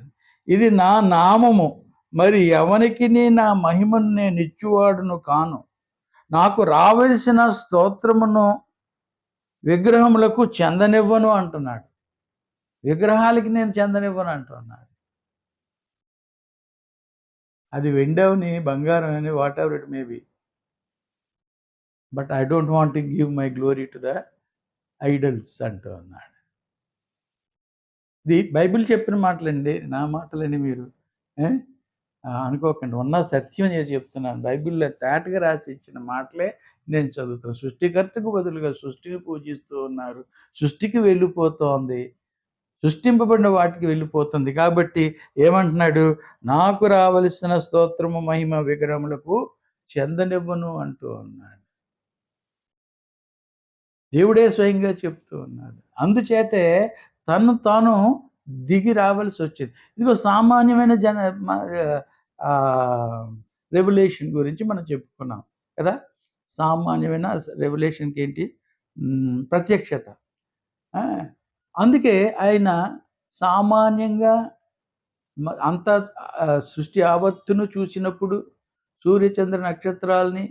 ఇది నా నామము, మరి ఎవనికిని నా మహిమను నేనిచ్చువాడును కాను. నాకు రావలసిన స్తోత్రమును విగ్రహములకు చెందనివ్వను అంటున్నాడు. విగ్రహాలకి నేను చెందనివ్వను అంటున్నాడు. అది వెండవని, బంగారం అని whatever it may be. But I don't want to give my glory to the idols అంటూ అన్నాడు. ఇది బైబిల్ చెప్పిన మాటలండి, నా మాటలని మీరు అనుకోకండి. ఉన్న సత్యం నేను చెప్తున్నాను. బైబిల్‌లో తేటగా రాసి ఇచ్చిన మాటలే నేను చదువుతున్నాను. సృష్టికర్తకు బదులుగా సృష్టిని పూజిస్తూ ఉన్నారు. సృష్టికి వెళ్ళిపోతోంది. సృష్టింపబడిన వాటికి వెళ్ళిపోతుంది. కాబట్టి ఏమంటున్నాడు? నాకు రావలసిన స్తోత్రము, మహిమ విగ్రహములకు చెందనివ్వను అంటూ ఉన్నాడు. దేవుడే స్వయంగా చెప్తూ ఉన్నాడు. అందుచేతే తను తాను దిగి రావాల్సి వచ్చింది. ఇదిగో సామాన్యమైన రెవల్యూషన్ గురించి మనం చెప్పుకున్నాం కదా! సామాన్యమైన రెవల్యూషన్‌కి ఏంటి? ప్రత్యక్షత. ఆ! అందుకే ఆయన సామాన్యంగా అంతా సృష్టి యావత్తును చూసినప్పుడు సూర్యచంద్ర నక్షత్రాల్ని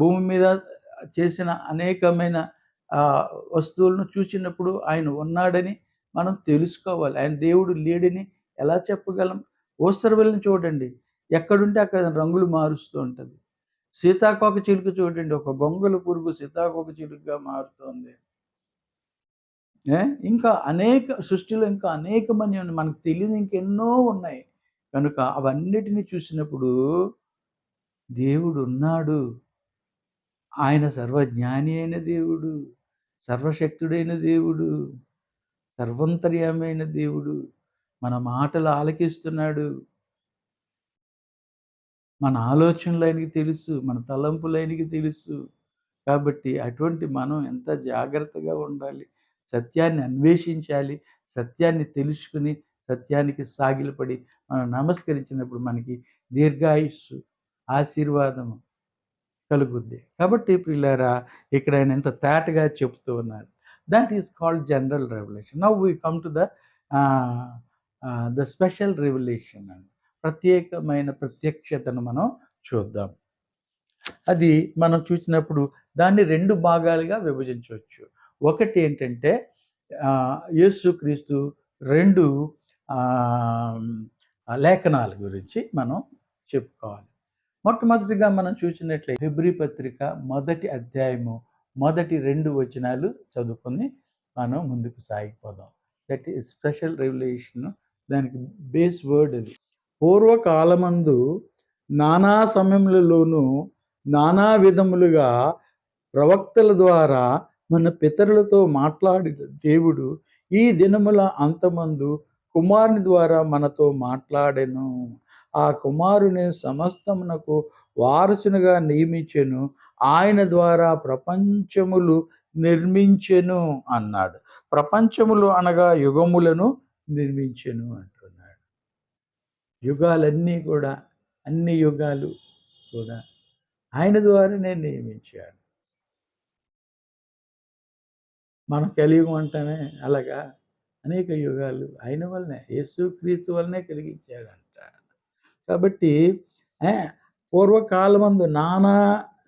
భూమి మీద చేసిన అనేకమైన వస్తువులను చూసినప్పుడు ఆయన ఉన్నాడని మనం తెలుసుకోవాలి. ఆయన దేవుడు లేడని ఎలా చెప్పగలం? ఊసరవెల్లిని చూడండి. ఎక్కడుంటే అక్కడ రంగులు మారుస్తూ ఉంటది. సీతాకోక చిలుక చూడండి. ఒక గొంగళి పురుగు సీతాకోక చిలుకగా మారుతోంది. ఇంకా సృష్టిలో ఇంకా అనేకమని మనకు తెలియని ఇంకెన్నో ఉన్నాయి. కనుక అవన్నిటిని చూసినప్పుడు దేవుడున్నాడు. ఆయన సర్వజ్ఞాని అయిన దేవుడు, సర్వశక్తుడైన దేవుడు, సర్వంతర్యామైన దేవుడు. మన మాటలు ఆలకిస్తున్నాడు. మన ఆలోచనలు ఆయనకి తెలుసు. మన తలంపులు ఆయనకి తెలుసు. కాబట్టి అటువంటి మనం ఎంత జాగ్రత్తగా ఉండాలి. సత్యాన్ని అన్వేషించాలి. సత్యాన్ని తెలుసుకొని సత్యానికి సాగిలపడి మనం నమస్కరించినప్పుడు మనకి దీర్ఘాయుస్సు, ఆశీర్వాదము కలుగుద్ది. కాబట్టి ప్రియులారా, ఇక్కడ ఆయన ఎంత తేటగా చెప్తూ ఉన్నారు. That is called general revolution. Now we come to the special revolution అండి. ప్రత్యేకమైన ప్రత్యక్షతను మనం చూద్దాం. అది మనం చూసినప్పుడు దాన్ని 2 భాగాలుగా విభజించవచ్చు. ఒకటి ఏంటంటే యేసుక్రీస్తు 2 లేఖనాల గురించి మనం చెప్పుకోవాలి. మొట్టమొదటిగా మనం చూసినట్లయితే హెబ్రీ పత్రిక మొదటి అధ్యాయము మొదటి 2 వచనాలు చదువుకొని మనం ముందుకు సాగిపోదాం. That is special revolution. దానికి బేస్ వర్డ్ అది. పూర్వకాలమందు నానా సమయములలోనూ నానా విధములుగా ప్రవక్తల ద్వారా మన పితరులతో మాట్లాడిన దేవుడు ఈ దినముల అంతమందు కుమారుని ద్వారా మనతో మాట్లాడెను. ఆ కుమారుని సమస్తమునకు వారసునిగా నియమించెను. ఆయన ద్వారా ప్రపంచములు నిర్మించెను అన్నాడు. ప్రపంచములు అనగా యుగములను నిర్మించెను అంటున్నాడు. యుగాలన్నీ కూడా, అన్ని యుగాలు కూడా ఆయన ద్వారానే నియమించాడు. మన కలియుగం అంటానే అలాగా అనేక యుగాలు ఆయన వల్లనే, యేసుక్రీస్తు వల్లనే కలిగించాడంట. కాబట్టి పూర్వకాలమందు నానా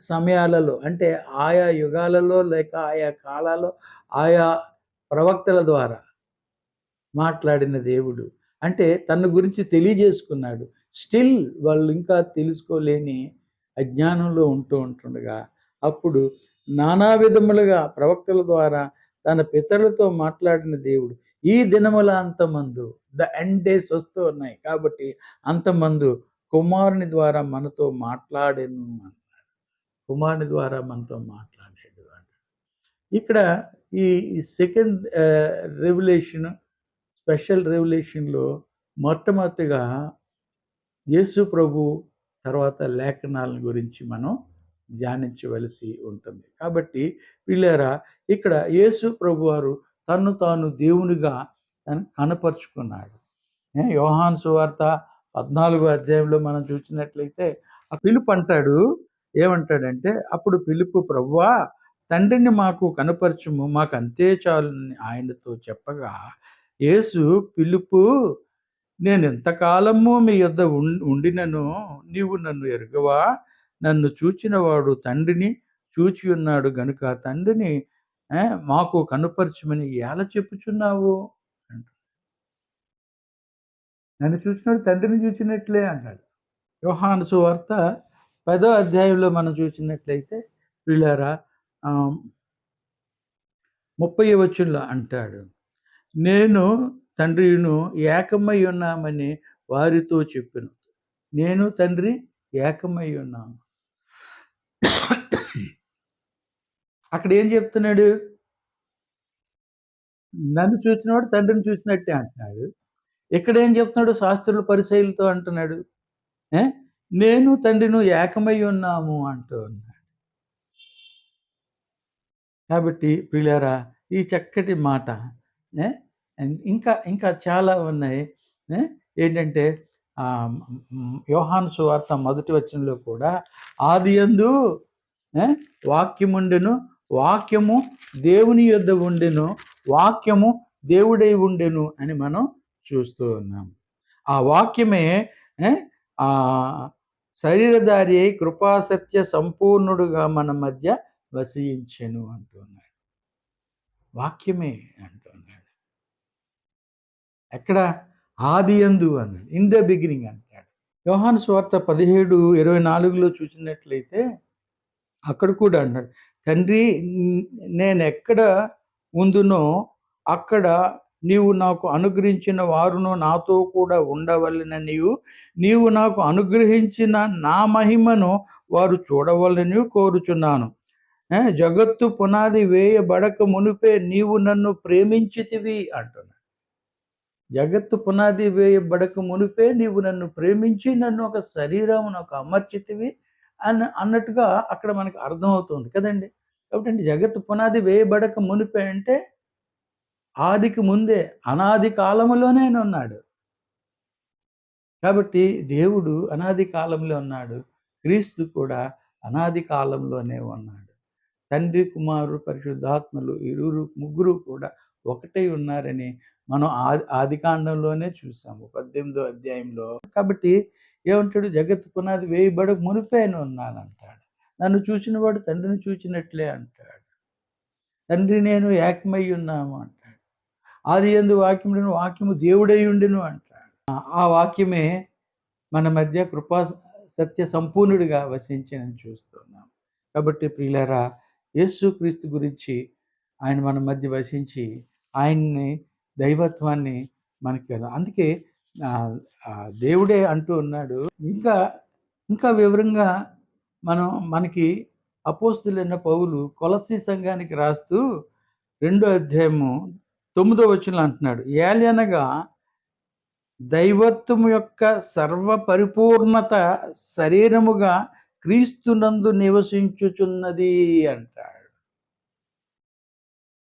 సమయాలలో అంటే ఆయా యుగాలలో లేక ఆయా కాలాల్లో ఆయా ప్రవక్తల ద్వారా మాట్లాడిన దేవుడు. అంటే తన గురించి తెలియజేసుకున్నాడు. స్టిల్ వాళ్ళు ఇంకా తెలుసుకోలేని అజ్ఞానంలో ఉంటుండగా అప్పుడు నానా విధములుగా ప్రవక్తల ద్వారా తన పితరులతో మాట్లాడిన దేవుడు ఈ దినముల అంతమందు ఎండ్ డేస్ వస్తూ ఉన్నాయి కాబట్టి అంతమందు కుమారుని ద్వారా మనతో మాట్లాడెను అన్నాడు. కుమారుని ద్వారా మనతో మాట్లాడాడు అంటాడు. ఇక్కడ ఈ సెకండ్ రెవల్యూషన్, స్పెషల్ రెవల్యూషన్‌లో మొట్టమొదటిగా యేసు ప్రభు తర్వాత లేఖనాలను గురించి మనం ధ్యానించవలసి ఉంటుంది. కాబట్టి ప్రియులారా, ఇక్కడ యేసు ప్రభువారు తన్ను తాను దేవునిగా కనపరుచుకున్నాడు. యోహాను సువార్త 14వ అధ్యాయంలో మనం చూసినట్లయితే ఆ ఫిలిప్ అంటాడు, ఏమంటాడంటే, అప్పుడు ఫిలిప్పు ప్రభువా తండ్రిని మాకు కనపరచుము, మాకు అంతే చాలని ఆయనతో చెప్పగా యేసు ఫిలిప్పు నేను ఎంతకాలము మీ యొద్ద ఉండినను నీవు నన్ను ఎరుగవా? నన్ను చూచిన వాడు తండ్రిని చూచి ఉన్నాడు గనుక తండ్రిని మాకు కనుపరచమని ఎలా చెప్పుచున్నావు అంట. నన్ను చూసినాడు తండ్రిని చూచినట్లే అన్నాడు. యోహాను సువార్త 10వ అధ్యాయంలో మనం చూసినట్లయితే ప్రియులారా 30వ వచనంలో అంటాడు, నేను తండ్రియును ఏకమై ఉన్నామని వారితో చెప్పెను. నేను తండ్రి ఏకమై ఉన్నాము. అక్కడ ఏం చెప్తున్నాడు? నన్ను చూసినవాడు తండ్రిని చూసినట్టే అంటున్నాడు. ఇక్కడ ఏం చెప్తున్నాడు? శాస్త్రులు పరిసయ్యులతో అంటున్నాడు, నేను తండ్రిను ఏకమై ఉన్నాము అంటూ ఉన్నాడు. కాబట్టి ప్రియులారా, ఈ చక్కటి మాట ఇంకా ఇంకా చాలా ఉన్నాయి. ఏంటంటే యోహాను సువార్త 1వ వచనంలో కూడా ఆదియందు వాక్యముండెను, వాక్యము దేవుని యొద్ద ఉండెను, వాక్యము దేవుడై ఉండెను అని మనం చూస్తూ ఉన్నాం. ఆ వాక్యమే శరీరధారి అయి కృపాసత్య సంపూర్ణుడుగా మన మధ్య వసించెను అంటున్నాడు. వాక్యమే అంటున్నాడు. ఎక్కడ? ఆదియందు అన్నాడు. ఇన్ ద బిగినింగ్ అంటాడు. యోహాను సువార్త 17:24లో చూసినట్లయితే అక్కడ కూడా అన్నాడు, తండ్రి నేనెక్కడ ఉందునో అక్కడ నీవు నాకు అనుగ్రహించిన వారును నాతో కూడా ఉండవలెననియు నీవు నాకు అనుగ్రహించిన నా మహిమను వారు చూడవలెనని కోరుచున్నాను. జగత్తు పునాది వేయబడక మునుపే నీవు నన్ను ప్రేమించితివి అంటున్నాడు. జగత్తు పునాది వేయబడక మునుపే నీవు నన్ను ప్రేమించి నన్ను ఒక శరీరమునకు అమర్చితివి అన్నట్టుగా అక్కడ మనకు అర్థమవుతుంది కదండి. కాబట్టి జగత్తు పునాది వేయబడక మునిపే అంటే ఆదికి ముందే, అనాది కాలములోనే ఉన్నాడు. కాబట్టి దేవుడు అనాది కాలంలో ఉన్నాడు. క్రీస్తు కూడా అనాది కాలంలోనే ఉన్నాడు. తండ్రి, కుమారుడు, పరిశుద్ధాత్మలు ముగ్గురు కూడా ఒకటై ఉన్నారని మనం ఆదికాండంలోనే చూసాము 18వ అధ్యాయంలో. కాబట్టి ఏమంటాడు? జగత్తు పునాది వేయబడక మునిపే ఆయన ఉన్నానంటాడు. నన్ను చూసిన వాడు తండ్రిని చూచినట్లే అంటాడు. తండ్రి నేను ఏకమై ఉన్నాము అంటాడు. ఆదియందు వాక్యముండెను, వాక్యము దేవుడై ఉండెను అంటాడు. ఆ వాక్యమే మన మధ్య కృపా సత్య సంపూర్ణుడిగా వసించనని చూస్తున్నాం. కాబట్టి ప్రియులారా, యేసుక్రీస్తు గురించి ఆయన మన మధ్య వసించి ఆయన్ని దైవత్వాన్ని మనకి అందుకే దేవుడే అంటూ ఉన్నాడు. ఇంకా ఇంకా వివరంగా మనకి అపోస్తులైన పౌలు కొలస్సీ సంఘానికి రాస్తూ 2వ అధ్యాయము 9వ వచనంలో అంటున్నాడు, ఏలయనగా దైవత్వము యొక్క సర్వ పరిపూర్ణత శరీరముగా క్రీస్తునందు నివసించుచున్నది అంటాడు.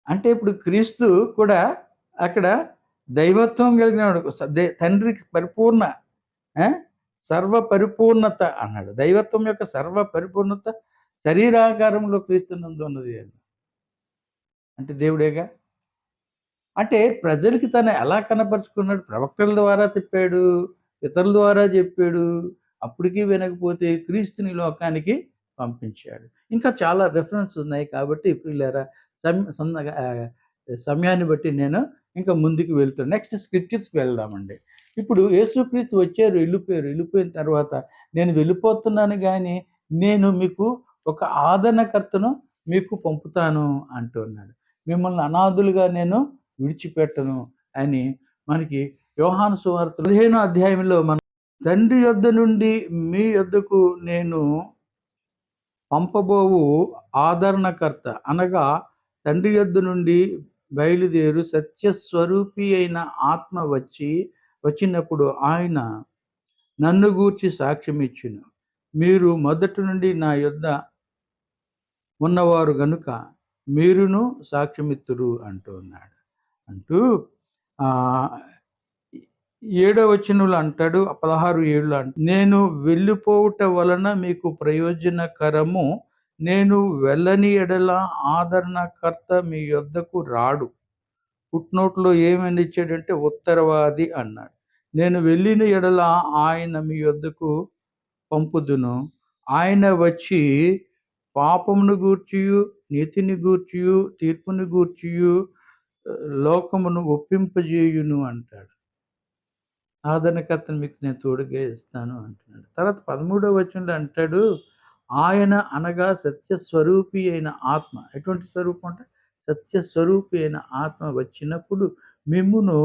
అంటే ఇప్పుడు క్రీస్తు కూడా అక్కడ దైవత్వం కలిగినవాడు, తండ్రికి పరిపూర్ణ సర్వ పరిపూర్ణత అన్నాడు. దైవత్వం యొక్క సర్వ పరిపూర్ణత శరీరాకారంలో క్రీస్తునందు ఉన్నది అని. అంటే దేవుడేగా. అంటే ప్రజలకి తను ఎలా కనపరుచుకున్నాడు? ప్రవక్తల ద్వారా చెప్పాడు, ఇతరుల ద్వారా చెప్పాడు. అప్పటికీ వినకపోతే క్రీస్తుని లోకానికి పంపించాడు. ఇంకా చాలా రిఫరెన్స్ ఉన్నాయి కాబట్టి ప్రియులారా సమయాన్ని బట్టి నేను ఇంకా ముందుకు వెళ్తాను. నెక్స్ట్ స్క్రిప్చర్స్కి వెళ్దామండి. ఇప్పుడు యేసుక్రీస్తు వచ్చారు, వెళ్ళిపోయిన తర్వాత నేను వెళ్ళిపోతున్నాను కానీ నేను మీకు ఒక ఆదరణకర్తను మీకు పంపుతాను అంటున్నాడు. మిమ్మల్ని అనాథులుగా నేను విడిచిపెట్టను అని మనకి యోహాను సువార్త 15వ అధ్యాయంలో మన తండ్రి యొద్ద నుండి మీ యొద్దకు నేను పంపబోవు ఆదరణకర్త అనగా తండ్రి యొద్ద నుండి బయలుదేరు సత్యస్వరూపి అయిన ఆత్మ వచ్చినప్పుడు ఆయన నన్ను గూర్చి సాక్ష్యం ఇచ్చును. మీరు మొదటి నుండి నా యొద్ద ఉన్నవారు గనుక మీరును సాక్ష్యమిత్తురు అంటున్నాడు. అంటూ 7వ వచనంలో అంటాడు, 16:7 నేను వెళ్ళిపోవుట వలన మీకు ప్రయోజనకరము, నేను వెళ్ళని ఎడల ఆదరణకర్త మీ యొద్దకు రాడు. ఫుట్నోట్లో ఏమని ఇచ్చాడంటే ఉత్తరవాది అన్నాడు. నేను వెళ్ళిన ఎడల ఆయన మీ యొద్దకు పంపుదును. ఆయన వచ్చి పాపమును గూర్చియు నీతిని గూర్చియు తీర్పుని గూర్చియు లోకమును ఒప్పింపజేయును అంటాడు. ఆదరణకర్తను మీకు నేను తోడుగా ఇస్తాను అంటున్నాడు. తర్వాత 13వ వచనంలో అంటాడు, ఆయన అనగా సత్యస్వరూపి అయిన ఆత్మ. ఎటువంటి స్వరూపం అంటే సత్యస్వరూపి అయిన ఆత్మ వచ్చినప్పుడు మిమ్మును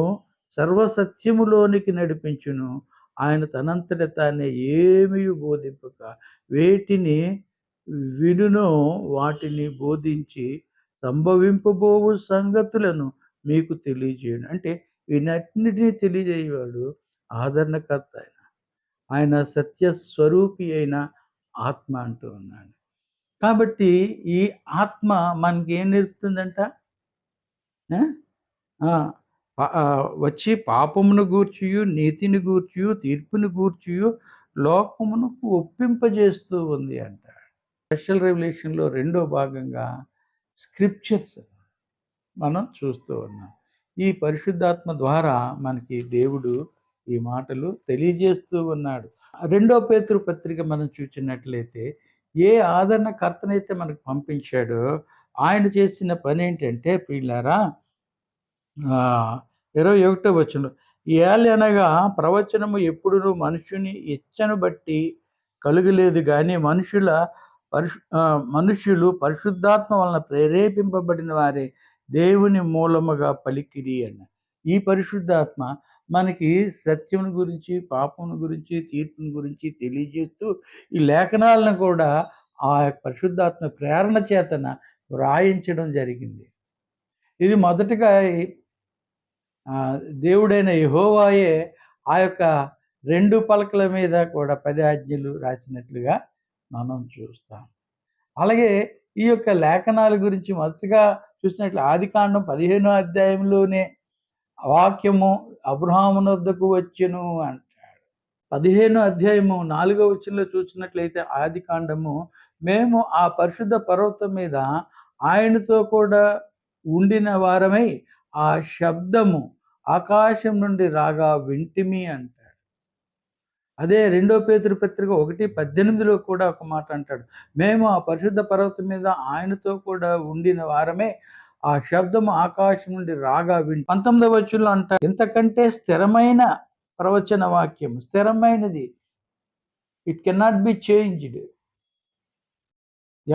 సర్వసత్యములోనికి నడిపించును. ఆయన తనంతట తానే ఏమీ బోధింపక వేటిని వినునో వాటిని బోధించి సంభవింపబోవు సంగతులను మీకు తెలియజేయను. అంటే వీటన్నిటినీ తెలియజేయవాడు ఆదరణకర్త ఆయన సత్యస్వరూపి అయిన ఆత్మ అంటూ ఉన్నాడు. కాబట్టి ఈ ఆత్మ మనకి ఏం నేర్పుతుందంట? వచ్చి పాపమును గూర్చియు నీతిని గూర్చియు తీర్పుని గూర్చియు లోకమును ఒప్పింపజేస్తూ ఉంది అంట. స్పెషల్ రెవల్యూషన్లో 2వ భాగంగా స్క్రిప్చర్స్ మనం చూస్తూ ఉన్నాం. ఈ పరిశుద్ధాత్మ ద్వారా మనకి దేవుడు ఈ మాటలు తెలియజేస్తూ ఉన్నాడు. 2వ పేతురు పత్రిక మనం చూసినట్లయితే ఏ ఆదరణకర్తనైతే మనకు పంపించాడో ఆయన చేసిన పని ఏంటంటే ప్రియులారా 21వ వచనం, ఏలనగా ప్రవచనము ఎప్పుడును మనుషుని ఇచ్చను బట్టి కలుగలేదు కానీ మనుషులు పరిశుద్ధాత్మ వలన ప్రేరేపింపబడిన వారే దేవుని మూలముగా పలికిరి అన్న. ఈ పరిశుద్ధాత్మ మనకి సత్యమును గురించి పాపమును గురించి తీర్పుని గురించి తెలియజేస్తూ ఈ లేఖనాలను కూడా ఆ పరిశుద్ధాత్మ ప్రేరణ చేతన వ్రాయించడం జరిగింది. ఇది మొదటగా దేవుడైన యెహోవాయే ఆ యొక్క 2 పలకల మీద కూడా 10 ఆజ్ఞలు రాసినట్లుగా మనం చూస్తాం. అలాగే ఈ యొక్క లేఖనాల గురించి మొదటగా చూసినట్లు ఆదికాండం 15వ అధ్యాయంలోనే వాక్యము అబ్రహాము వద్దకు వచ్చెను అంటాడు. 15వ అధ్యాయము 4వ వచనంలో చూసినట్లయితే ఆదికాండము మేము ఆ పరిశుద్ధ పర్వతం మీద ఆయనతో కూడా ఉండిన వారమై ఆ శబ్దము ఆకాశం నుండి రాగా వింటిమి అంటాడు. అదే 2వ పేతురు పత్రిక 1:18లో కూడా ఒక మాట అంటాడు, మేము ఆ పరిశుద్ధ పర్వతం మీద ఆయనతో కూడా ఉండిన వారమే ఆ శబ్దము ఆకాశం నుండి రాగా వింటి. 19వ వచనంలో అంటాడు, ఇంతకంటే స్థిరమైన ప్రవచన వాక్యం, స్థిరమైనది, ఇట్ కెనాట్ బి చేంజ్డ్.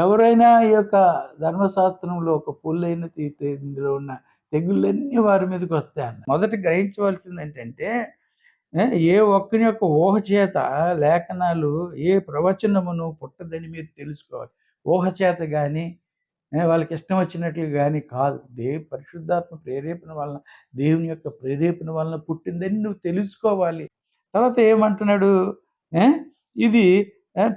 ఎవరైనా ఈ యొక్క ధర్మశాస్త్రంలో ఒక పుల్లైన తీస్తే ఇందులో ఉన్న తెగుళ్ళన్నీ వారి మీదకి వస్తాయన్న. మొదట గ్రహించవలసింది ఏంటంటే ఏ ఒక్కని యొక్క ఊహ చేత లేఖనాలు ఏ ప్రవచనమును పుట్టదని మీరు తెలుసుకోవాలి. ఊహ చేత గాని వాళ్ళకి ఇష్టం వచ్చినట్లు గాని కాదు. పరిశుద్ధాత్మ ప్రేరేపణ వలన, దేవుని యొక్క ప్రేరేపణ వలన పుట్టిందని నువ్వు తెలుసుకోవాలి. తర్వాత ఏమంటున్నాడు? ఏ ఇది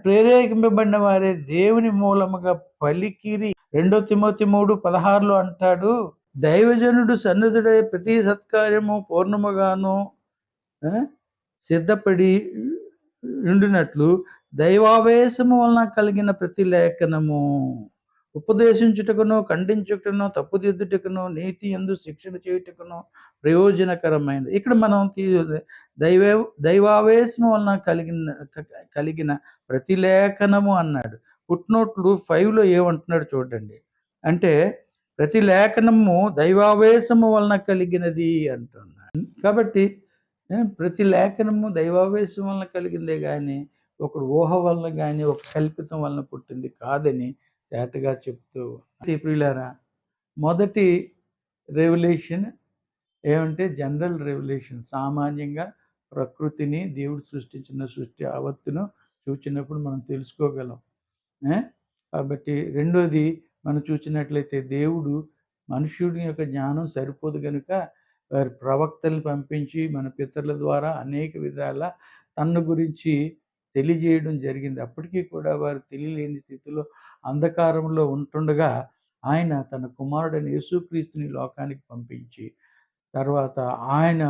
ప్రేరేపింపబడిన వారే దేవుని మూలముగా పలికిరి. 2 తిమోతి 3:16 అంటాడు, దైవజనుడు సన్నిధుడై ప్రతి సత్కార్యము పూర్ణముగాను సిద్ధపడి ఉండినట్లు దైవావేశము వలన కలిగిన ప్రతి లేఖనము ఉపదేశించుటకును, ఖండించుటకును, తప్పుదిద్దుటకును, నీతి యందు శిక్షణ చేయుటకును ప్రయోజనకరమైనది. ఇక్కడ మనం దైవావేశము వలన కలిగిన ప్రతి లేఖనము అన్నాడు. ఫుట్‌నోట్ 5లో ఏమంటున్నాడు చూడండి. అంటే ప్రతి లేఖనము దైవావేశము వలన కలిగినది అంటున్నాడు. కాబట్టి ప్రతి లేఖనము దైవావేశం వలన కలిగిందే గాని, ఒకడు ఊహ వలన గాని, ఒక కల్పితం వలన పుట్టింది కాదని తేటగా చెప్తూ ప్రియులారా, మొదటి రెవల్యూషన్ ఏమంటే జనరల్ రెవల్యూషన్. సామాన్యంగా ప్రకృతిని, దేవుడు సృష్టించిన సృష్టి యావత్తును చూచినప్పుడు మనం తెలుసుకోగలం. కాబట్టి రెండోది మనం చూసినట్లయితే దేవుడు మనుష్యుడి యొక్క జ్ఞానం సరిపోదు గనుక వారి ప్రవక్తలను పంపించి మన పితరుల ద్వారా అనేక విధాల తన గురించి తెలియజేయడం జరిగింది. అప్పటికీ కూడా వారు తెలియలేని స్థితిలో అంధకారంలో ఉంటుండగా ఆయన తన కుమారుడైన యేసుక్రీస్తుని లోకానికి పంపించి, తర్వాత ఆయన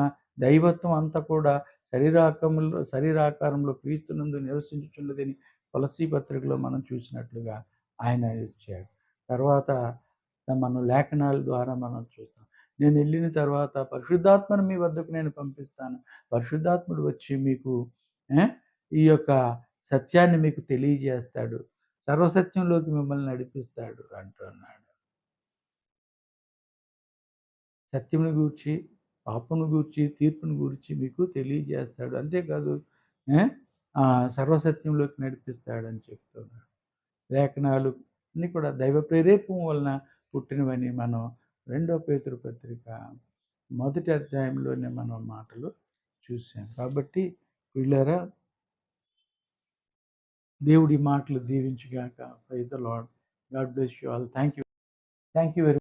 దైవత్వం అంతా కూడా శరీరాకారంలో క్రీస్తునందు నివసించుచున్నదని తులసీ పత్రికలో మనం చూసినట్లుగా ఆయన ఇచ్చాడు. తర్వాత మనం లేఖనాల ద్వారా మనం చూస్తాం. నేను వెళ్ళిన తర్వాత పరిశుద్ధాత్మను మీ వద్దకు నేను పంపిస్తాను. పరిశుద్ధాత్ముడు వచ్చి మీకు ఈ యొక్క సత్యాన్ని మీకు తెలియజేస్తాడు. సర్వసత్యంలోకి మిమ్మల్ని నడిపిస్తాడు అంటున్నాడు. సత్యమును గూర్చి, పాపమును గూర్చి, తీర్పును గూర్చి మీకు తెలియజేస్తాడు. అంతేకాదు సర్వసత్యంలోకి నడిపిస్తాడని చెప్తున్నాడు. లేఖనాలు అన్నీ కూడా దైవ ప్రేరేపణ వలన పుట్టినవని మనం 2 పేతురు పత్రిక 1 అధ్యాయంలోనే మనం మాటలు చూసాం. కాబట్టి ప్రియులారా, దేవుడి మాటలు దీవించుగాక. Praise the Lord. God bless you all. Thank you very